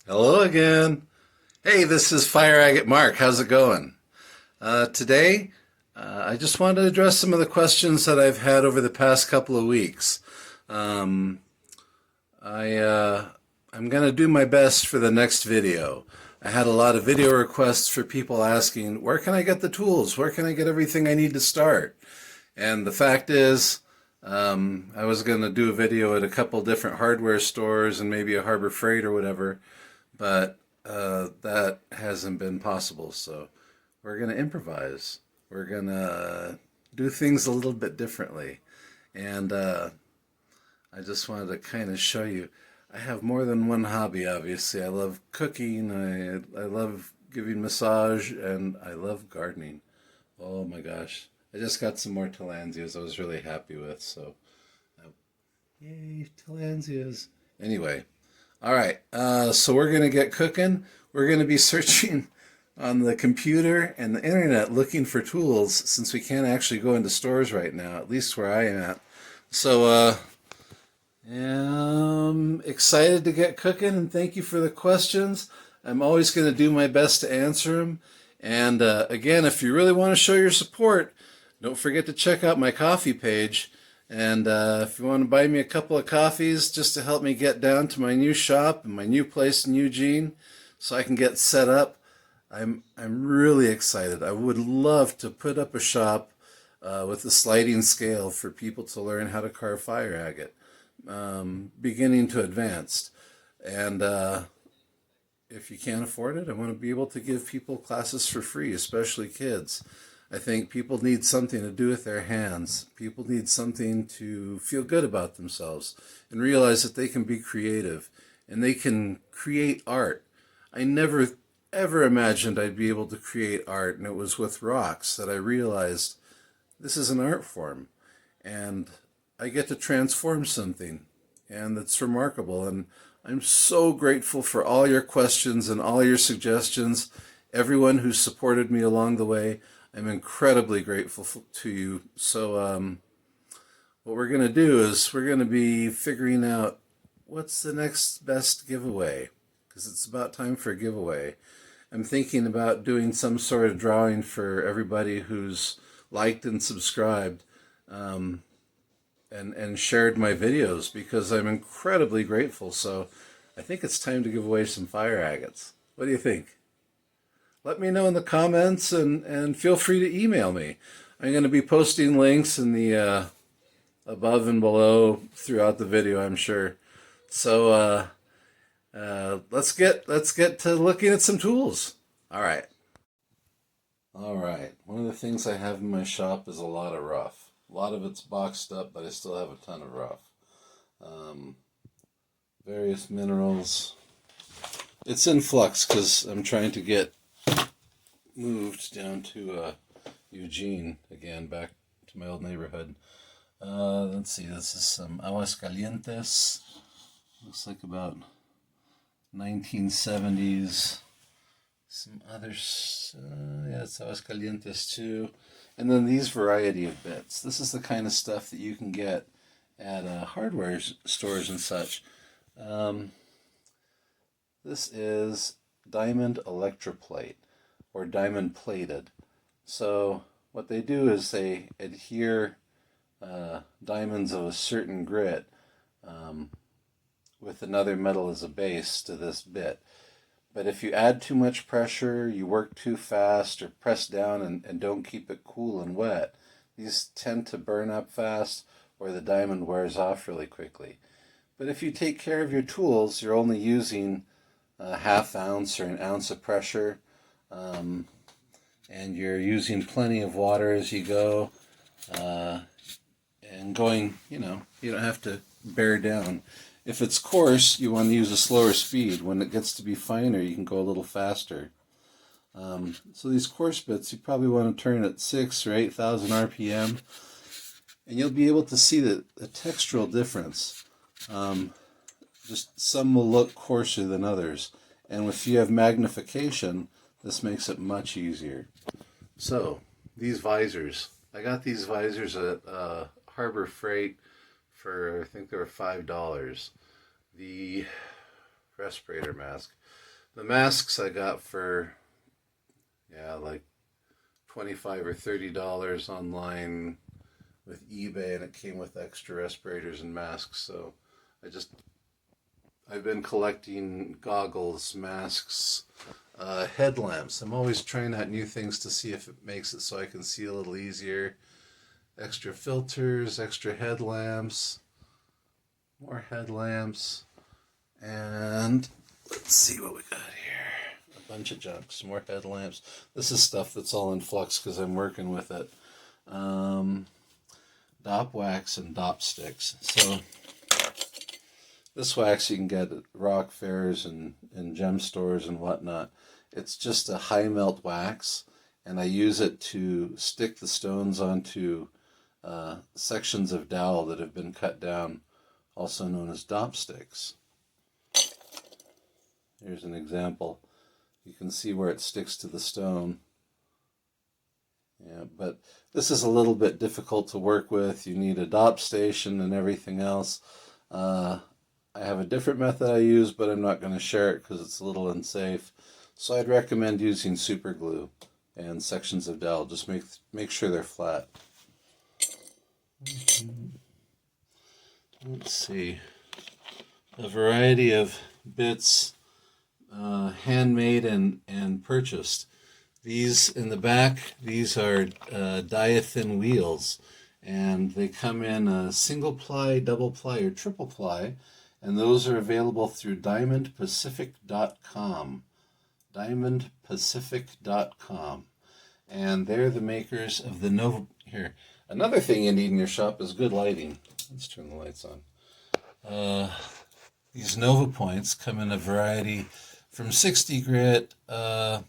Hello again. Hey, this is Fire Agate Mark. How's it going? Today, I just wanted to address some of the questions that I've had over the past couple of weeks. Um, I'm going to do my best for the next video. I had a lot of video requests for people asking, where can I get the tools? Where can I get everything I need to start? And the fact is, I was going to do a video at a couple different hardware stores and maybe a Harbor Freight or whatever, but that hasn't been possible. So we're going to improvise. We're going to do things a little bit differently. And I just wanted to kind of show you. I have more than one hobby, obviously. I love cooking, I love giving massage, and I love gardening. Oh my gosh. I just got some more tillandsias I was really happy with. So, yay, tillandsias. Anyway, all right, so we're going to get cooking. We're going to be searching on the computer and the internet looking for tools since we can't actually go into stores right now, at least where I am at. So, I'm excited to get cooking, and thank you for the questions. I'm always going to do my best to answer them. And again, if you really want to show your support, don't forget to check out my coffee page. And if you want to buy me a couple of coffees just to help me get down to my new shop and my new place in Eugene so I can get set up, I'm really excited. I would love to put up a shop with a sliding scale for people to learn how to carve fire agate, beginning to advanced. And if you can't afford it, I want to be able to give people classes for free, especially kids. I think people need something to do with their hands. People need something to feel good about themselves and realize that they can be creative and they can create art. I never ever imagined I'd be able to create art, and it was with rocks that I realized this is an art form and I get to transform something, and it's remarkable. And I'm so grateful for all your questions and all your suggestions, everyone who supported me along the way. I'm incredibly grateful to you. So what we're going to do is we're going to be figuring out what's the next best giveaway, because it's about time for a giveaway. I'm thinking about doing some sort of drawing for everybody who's liked and subscribed and shared my videos, because I'm incredibly grateful. So I think it's time to give away some fire agates. What do you think? Let me know in the comments, and feel free to email me. I'm going to be posting links in the above and below throughout the video, I'm sure. So let's get to looking at some tools. All right. All right. One of the things I have in my shop is a lot of rough. A lot of it's boxed up, but I still have a ton of rough. Various minerals. It's in flux because I'm trying to get moved down to Eugene again, back to my old neighborhood. Let's see, this is some Aguas Calientes. Looks like about 1970s. Some others, yeah, it's Aguas Calientes too. And then these variety of bits. This is the kind of stuff that you can get at hardware stores and such. This is diamond electroplate, or diamond plated. So what they do is they adhere diamonds of a certain grit with another metal as a base to this bit. But if you add too much pressure, you work too fast, or press down and don't keep it cool and wet, these tend to burn up fast, or the diamond wears off really quickly. But if you take care of your tools, you're only using a ½ ounce or an ounce of pressure, and you're using plenty of water as you go, and going, you don't have to bear down. If it's coarse, you want to use a slower speed. When it gets to be finer, you can go a little faster. So these coarse bits, you probably want to turn at 6,000 or 8,000 RPM, and you'll be able to see the textural difference. Just some will look coarser than others, and if you have magnification, this makes it much easier. So these visors, I got these visors at Harbor Freight for, I think they were $5. The respirator mask. The masks I got for, yeah, like $25 or $30 online with eBay, and it came with extra respirators and masks. So I've been collecting goggles, masks, headlamps. I'm always trying out new things to see if it makes it so I can see a little easier. Extra filters, extra headlamps, more headlamps, and let's see what we got here. A bunch of junk, some more headlamps. This is stuff that's all in flux because I'm working with it. Dop wax and dop sticks. So this wax you can get at rock fairs and gem stores and whatnot. It's just a high melt wax, and I use it to stick the stones onto sections of dowel that have been cut down, also known as dop sticks. Here's an example. You can see where it sticks to the stone. Yeah, but this is a little bit difficult to work with. You need a dop station and everything else. I have a different method I use, but I'm not going to share it because it's a little unsafe. So I'd recommend using super glue and sections of dowel. Just make sure they're flat. Let's see. A variety of bits, handmade and purchased. These in the back, these are diathin wheels, and they come in a single ply, double ply, or triple ply, and those are available through diamondpacific.com. diamondpacific.com, and they're the makers of the Nova. Here, another thing you need in your shop is good lighting. Let's turn the lights on. These Nova points come in a variety from 60 grit, I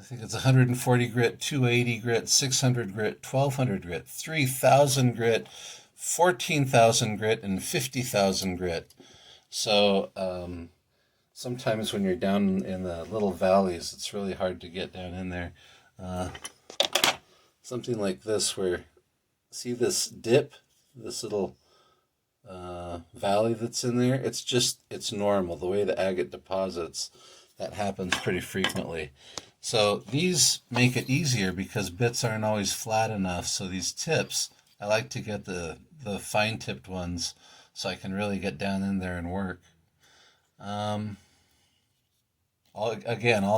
think it's 140 grit, 280 grit, 600 grit, 1200 grit, 3000 grit, 14,000 grit, and 50,000 grit. So sometimes when you're down in the little valleys, it's really hard to get down in there. Something like this, where, see this dip, this little valley that's in there? It's normal. The way the agate deposits, that happens pretty frequently. So these make it easier because bits aren't always flat enough. So these tips, I like to get the fine tipped ones so I can really get down in there and work. All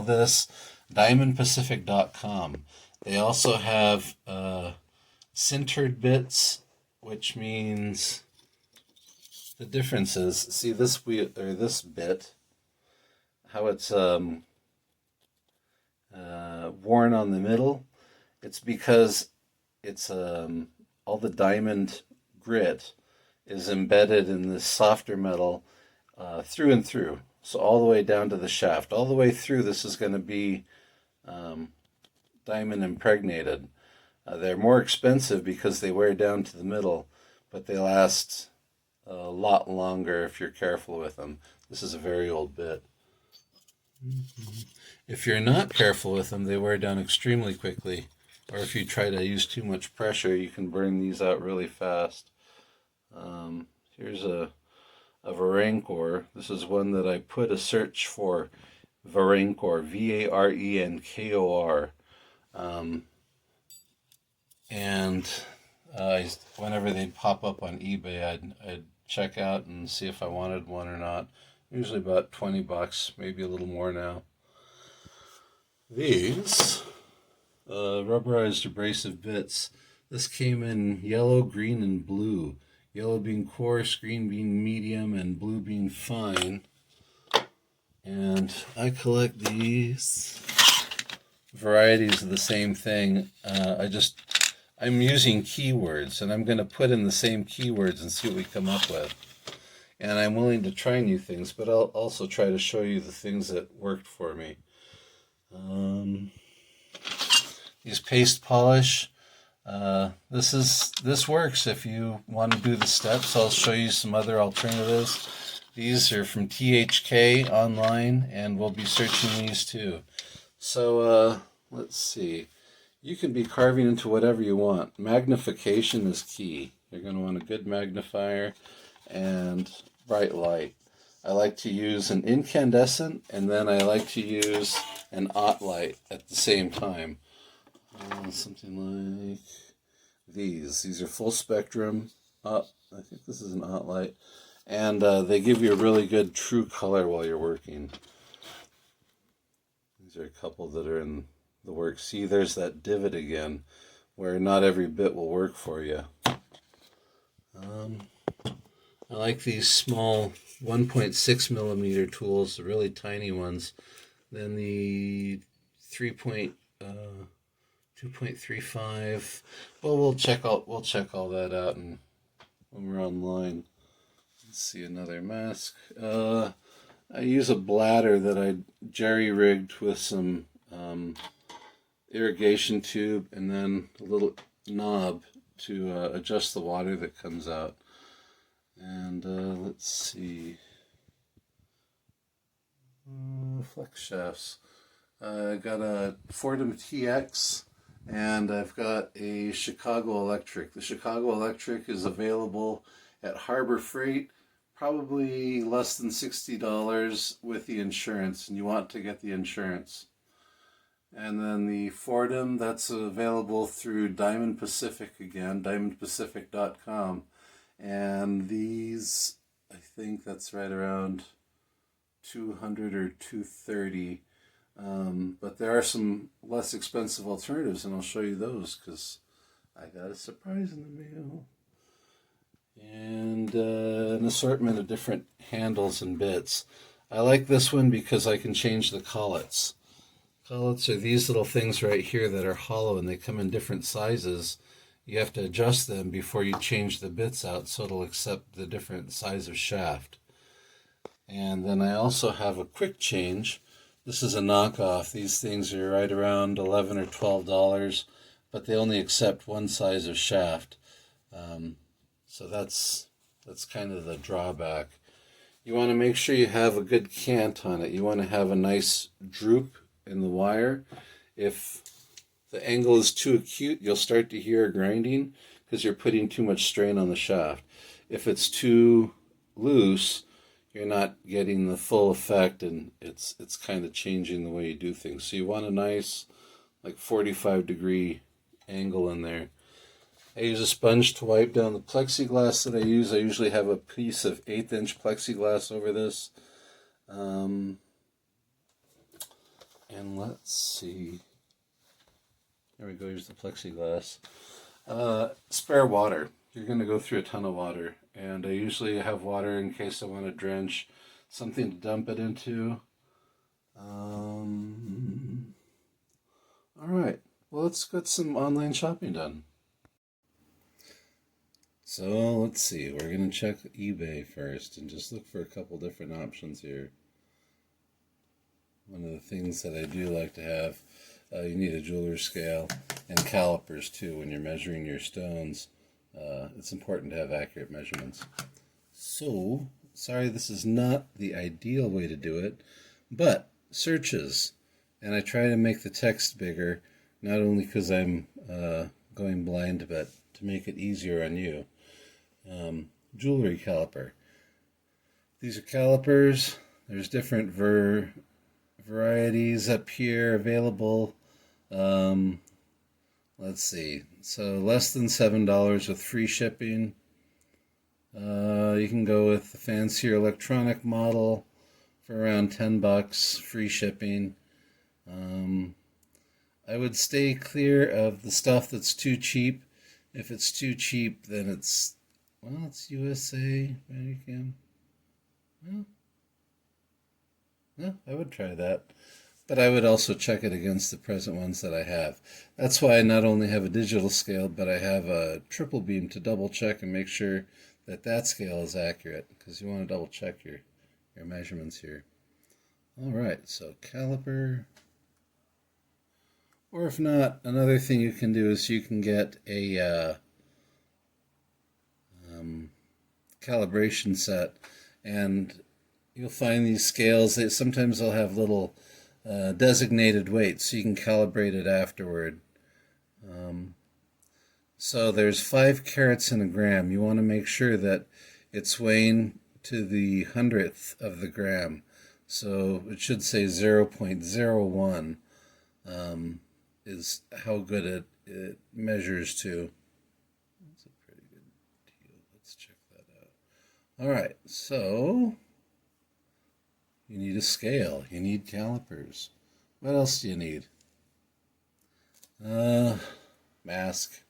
this, diamondpacific.com. They also have sintered bits, which means the difference is, see this wheel or this bit, how it's worn on the middle. It's because it's all the diamond grit is embedded in this softer metal through and through. So all the way down to the shaft, all the way through, this is going to be diamond impregnated. They're more expensive because they wear down to the middle, but they last a lot longer if you're careful with them. This is a very old bit. If you're not careful with them, they wear down extremely quickly. Or if you try to use too much pressure, you can burn these out really fast. Here's a Varenkor. This is one that I put a search for, Varenkor, Varenkor. Whenever they pop up on eBay, I'd check out and see if I wanted one or not. Usually about $20, maybe a little more now. These rubberized abrasive bits. This came in yellow, green, and blue. Yellow being coarse, green being medium, and blue being fine. And I collect these varieties of the same thing. I'm using keywords, and I'm going to put in the same keywords and see what we come up with. And I'm willing to try new things, but I'll also try to show you the things that worked for me. These paste polish. This works if you want to do the steps. I'll show you some other alternatives. These are from THK online, and we'll be searching these too. So let's see. You can be carving into whatever you want. Magnification is key. You're going to want a good magnifier and bright light. I like to use an incandescent, and then I like to use an OT light at the same time. Something like these. These are full spectrum. I think this is an OT light. And they give you a really good true color while you're working. These are a couple that are in the works. See, there's that divot again, where not every bit will work for you. I like these small 1.6 millimeter tools, the really tiny ones. Then the 2.35. Well, we'll check all that out when we're online. Let's see, another mask. I use a bladder that I jerry-rigged with some irrigation tube and then a little knob to adjust the water that comes out. And let's see, flex shafts. I got a Fordham TX, and I've got a Chicago Electric. The Chicago Electric is available at Harbor Freight, probably less than $60 with the insurance, and you want to get the insurance. And then the Fordham, that's available through Diamond Pacific again, diamondpacific.com. And these, I think that's right around $200 or $230. But there are some less expensive alternatives, and I'll show you those because I got a surprise in the mail. And an assortment of different handles and bits. I like this one because I can change the collets. Collets are these little things right here that are hollow, and they come in different sizes. You have to adjust them before you change the bits out so it'll accept the different size of shaft. And then I also have a quick change. This is a knockoff. These things are right around $11 or $12, but they only accept one size of shaft. So that's kind of the drawback. You want to make sure you have a good cant on it. You want to have a nice droop in the wire. If the angle is too acute, you'll start to hear grinding because you're putting too much strain on the shaft. If it's too loose, you're not getting the full effect, and it's kind of changing the way you do things. So you want a nice, like 45-degree angle in there. I use a sponge to wipe down the plexiglass that I use. I usually have a piece of 1/8-inch plexiglass over this. And let's see. There we go, here's the plexiglass. Spare water. You're going to go through a ton of water. And I usually have water in case I want to drench, something to dump it into. Alright, well, let's get some online shopping done. So let's see, we're going to check eBay first and just look for a couple different options here. One of the things that I do like to have, you need a jeweler's scale and calipers too when you're measuring your stones. It's important to have accurate measurements. So, sorry this is not the ideal way to do it, but searches. And I try to make the text bigger, not only because I'm going blind, but to make it easier on you. Jewellery Caliper. These are calipers. There's different varieties up here available. Let's see. So less than $7 with free shipping. You can go with the fancier electronic model for around $10, free shipping. I would stay clear of the stuff that's too cheap. If it's too cheap, then it's USA. Well, I would try that. But I would also check it against the present ones that I have. That's why I not only have a digital scale, but I have a triple beam to double check and make sure that that scale is accurate, because you want to double check your measurements here. Alright, so caliper. Or if not, another thing you can do is you can get a calibration set, and you'll find these scales. Sometimes they'll have little designated weights, so you can calibrate it afterward. So there's 5 carats in a gram. You want to make sure that it's weighing to the hundredth of the gram. So it should say 0.01 is how good it measures to. That's a pretty good deal. Let's check that out. All right, so you need a scale. You need calipers. What else do you need? Mask.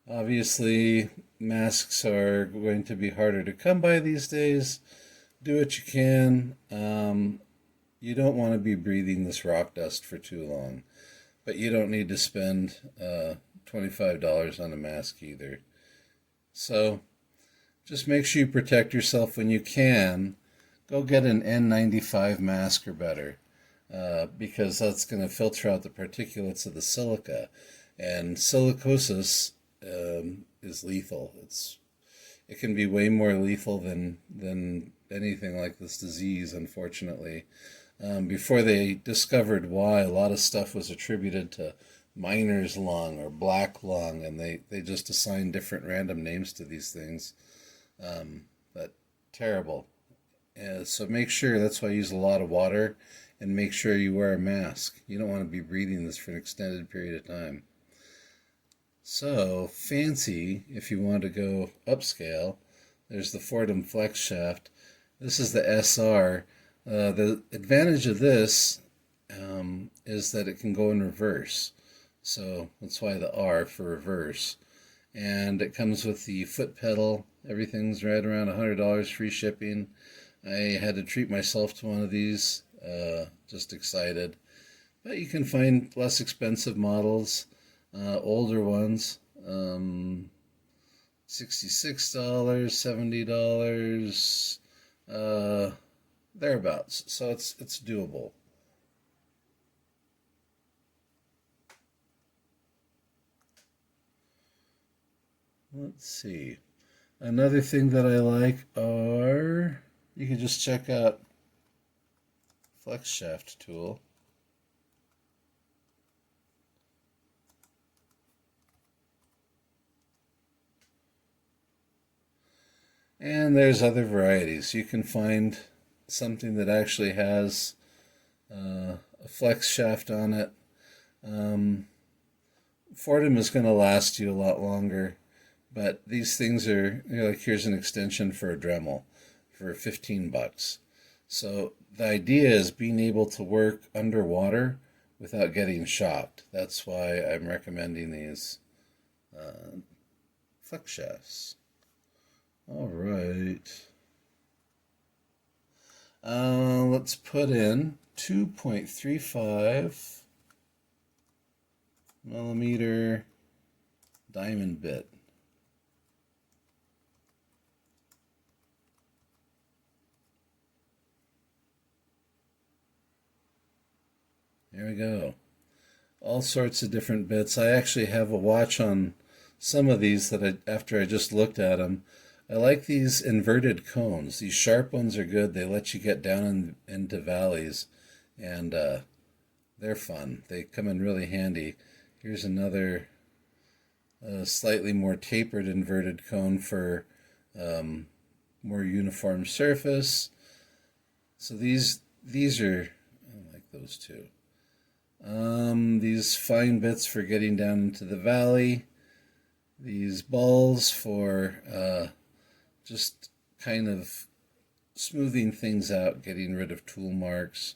Obviously, masks are going to be harder to come by these days. Do what you can. You don't want to be breathing this rock dust for too long, but you don't need to spend $25 on a mask either. So just make sure you protect yourself when you can. Go get an N95 mask or better, because that's going to filter out the particulates of the silica, and silicosis is lethal. It can be way more lethal than anything like this disease, unfortunately. Before they discovered why, a lot of stuff was attributed to miner's lung or black lung, and they just assigned different random names to these things. But terrible. So make sure, that's why I use a lot of water, and make sure you wear a mask. You don't want to be breathing this for an extended period of time. So fancy, if you want to go upscale, there's the Fordham Flex Shaft. This is the SR. The advantage of this is that it can go in reverse. So that's why the R for reverse. And it comes with the foot pedal. Everything's right around $100, free shipping. I had to treat myself to one of these. Just excited. But you can find less expensive models. Older ones, $66, $70, thereabouts. So it's doable. Let's see. Another thing that I like are, you can just check out Flex Shaft tool. And there's other varieties. You can find something that actually has a flex shaft on it. Fordham is going to last you a lot longer, but these things are, like, here's an extension for a Dremel for $15. So the idea is being able to work underwater without getting shocked. That's why I'm recommending these flex shafts. All right. Let's put in 2.35 millimeter diamond bit. There we go. All sorts of different bits. I actually have a watch on some of these that after I just looked at them. I like these inverted cones. These sharp ones are good. They let you get down into valleys, and they're fun. They come in really handy. Here's another slightly more tapered inverted cone for more uniform surface. So these are, I like those too. These fine bits for getting down into the valley. These balls for just kind of smoothing things out, getting rid of tool marks.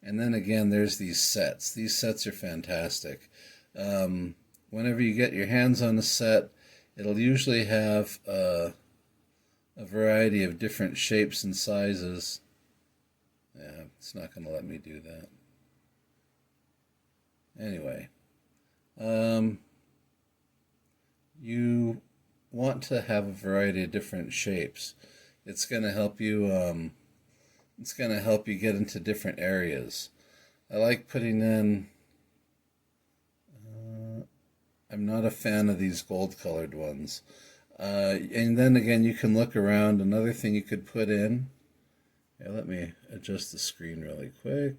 And then again, there's these sets. These sets are fantastic. Whenever you get your hands on a set, it'll usually have a variety of different shapes and sizes. Yeah, it's not going to let me do that. Anyway, you want to have a variety of different shapes. It's going to help you. It's going to help you get into different areas. I like putting in. I'm not a fan of these gold-colored ones. And then again, you can look around. Another thing you could put in. Yeah, let me adjust the screen really quick.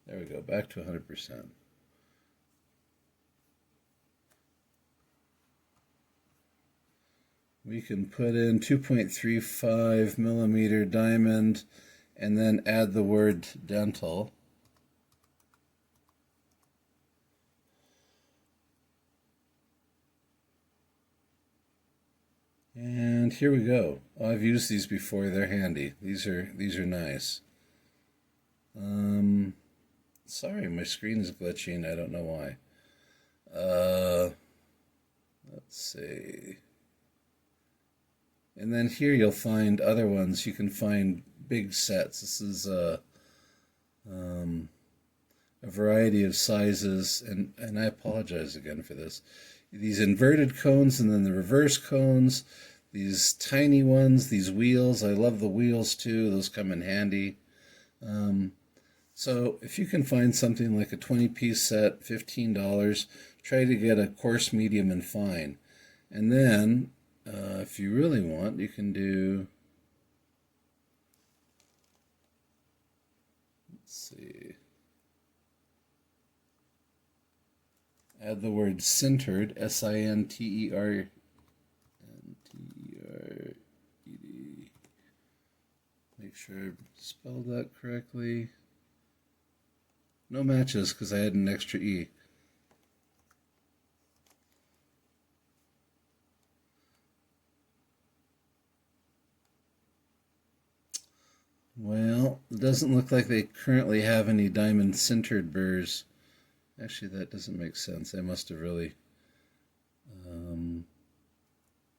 There we go, back to 100%. we can put in 2.35 millimeter diamond and then add the word dental. And here we go. Oh, I've used these before. They're handy. These are nice. Sorry, my screen is glitching. I don't know why. Let's see. And then here you'll find other ones. You can find big sets. This is a variety of sizes, and I apologize again for this. These inverted cones and then the reverse cones, these tiny ones, these wheels. I love the wheels too. Those come in handy. So if you can find something like a 20-piece set, $15, try to get a coarse, medium, and fine. And then if you really want, you can do, let's see, add the word sintered, S-I-N-T-E-R-E-D. Make sure I spelled that correctly. No matches because I had an extra E. Well, it doesn't look like they currently have any diamond sintered burrs. Actually, that doesn't make sense. I must have really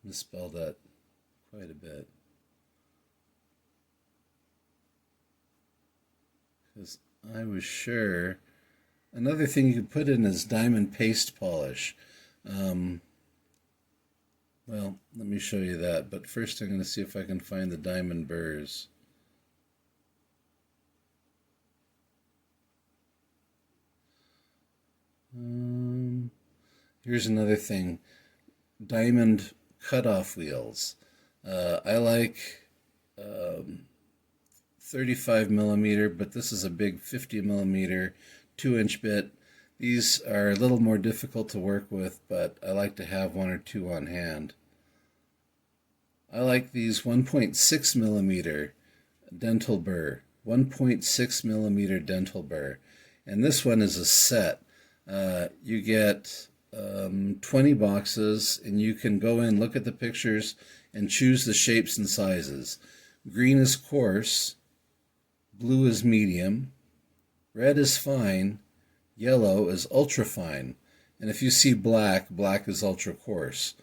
misspelled that quite a bit. Because I was sure. Another thing you could put in is diamond paste polish. Well, let me show you that. But first I'm going to see if I can find the diamond burrs. Here's another thing. Diamond cutoff wheels. I like 35 millimeter, but this is a big 50 millimeter 2-inch bit. These are a little more difficult to work with, but I like to have one or two on hand. I like these 1.6 millimeter dental burr. 1.6 millimeter dental burr. And this one is a set. You get 20 boxes, and you can go in, look at the pictures, and choose the shapes and sizes. Green is coarse, blue is medium, red is fine, yellow is ultra fine, and if you see black, black is ultra coarse.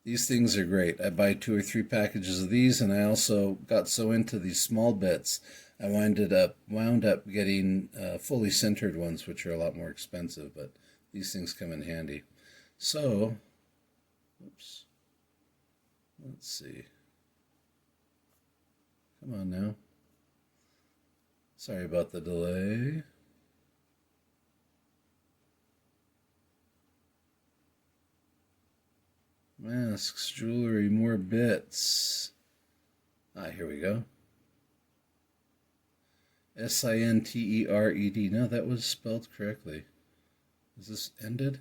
These things are great. I buy 2 or 3 packages of these, and I also got so into these small bits, I wound up getting fully sintered ones, which are a lot more expensive, but these things come in handy. So, oops, let's see. Come on now. Sorry about the delay. Masks, jewelry, more bits. Here we go. S-I-N-T-E-R-E-D. No, that was spelled correctly. Is this ended?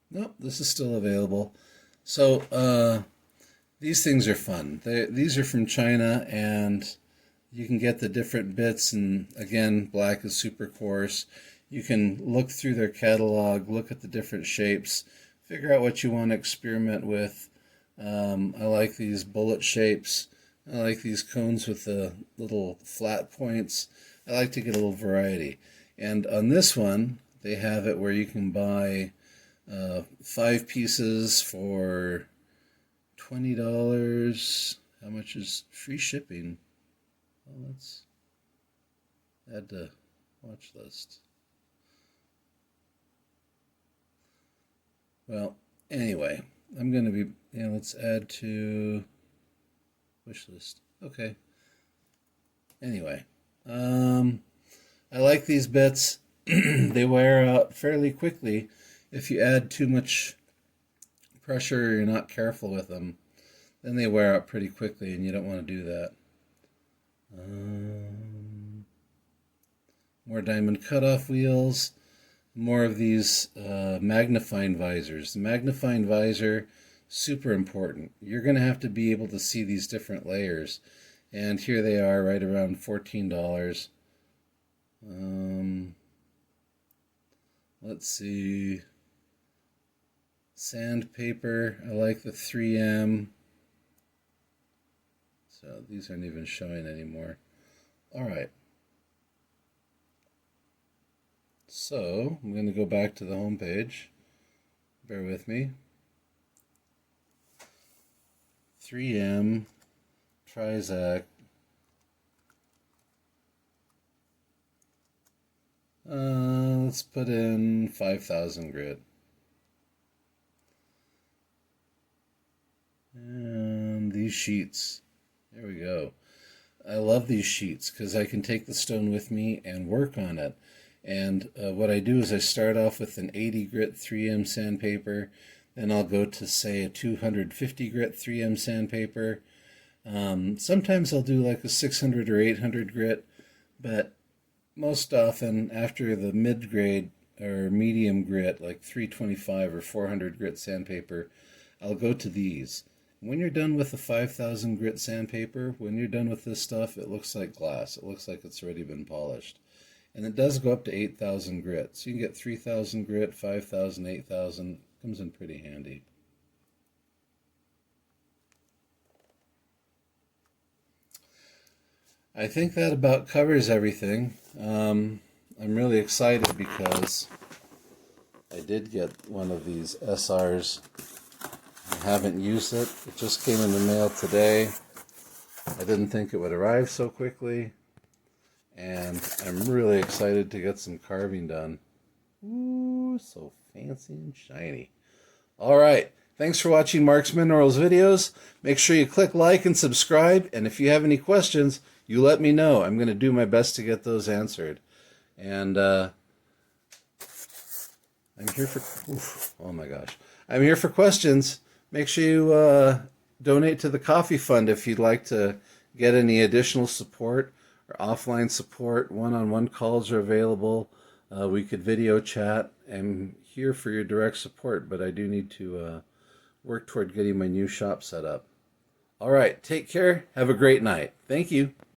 Nope, this is still available. So, these things are fun. These are from China, and you can get the different bits, and again, black is super coarse. You can look through their catalog, look at the different shapes, figure out what you want to experiment with. I like these bullet shapes. I like these cones with the little flat points. I like to get a little variety. And on this one, they have it where you can buy 5 pieces for $20. How much is free shipping? Well, let's add to watch list. Well, anyway, I'm going to be, let's add to wish list. Okay. Anyway, I like these bits. They wear out fairly quickly. If you add too much pressure or you're not careful with them, then they wear out pretty quickly, and you don't want to do that. More diamond cutoff wheels. more of these magnifying visors. The magnifying visor, super important. You're going to have to be able to see these different layers. And here they are, right around $14. Let's see. Sandpaper, I like the 3M. So these aren't even showing anymore. All right. So I'm going to go back to the home page. Bear with me. 3M, Trizac. Let's put in 5,000 grit. And these sheets. There we go. I love these sheets because I can take the stone with me and work on it. And what I do is I start off with an 80 grit 3M sandpaper. Then I'll go to, say, a 250 grit 3M sandpaper. Sometimes I'll do like a 600 or 800 grit, but most often after the mid-grade or medium grit, like 325 or 400 grit sandpaper, I'll go to these. When you're done with the 5,000 grit sandpaper, when you're done with this stuff, it looks like glass. It looks like it's already been polished. And it does go up to 8,000 grit. So you can get 3,000 grit, 5,000, 8,000. Comes in pretty handy. I think that about covers everything. I'm really excited because I did get one of these SRs. I haven't used it. It just came in the mail today. I didn't think it would arrive so quickly. And I'm really excited to get some carving done. Ooh, so fancy and shiny. All right. Thanks for watching Mark's Minerals videos. Make sure you click like and subscribe. And if you have any questions, you let me know. I'm going to do my best to get those answered. And I'm here for... oh my gosh. I'm here for questions. Make sure you donate to the coffee fund if you'd like to get any additional support or offline support. One-on-one calls are available. We could video chat. I'm here for your direct support, but I do need to work toward getting my new shop set up. All right, take care. Have a great night. Thank you.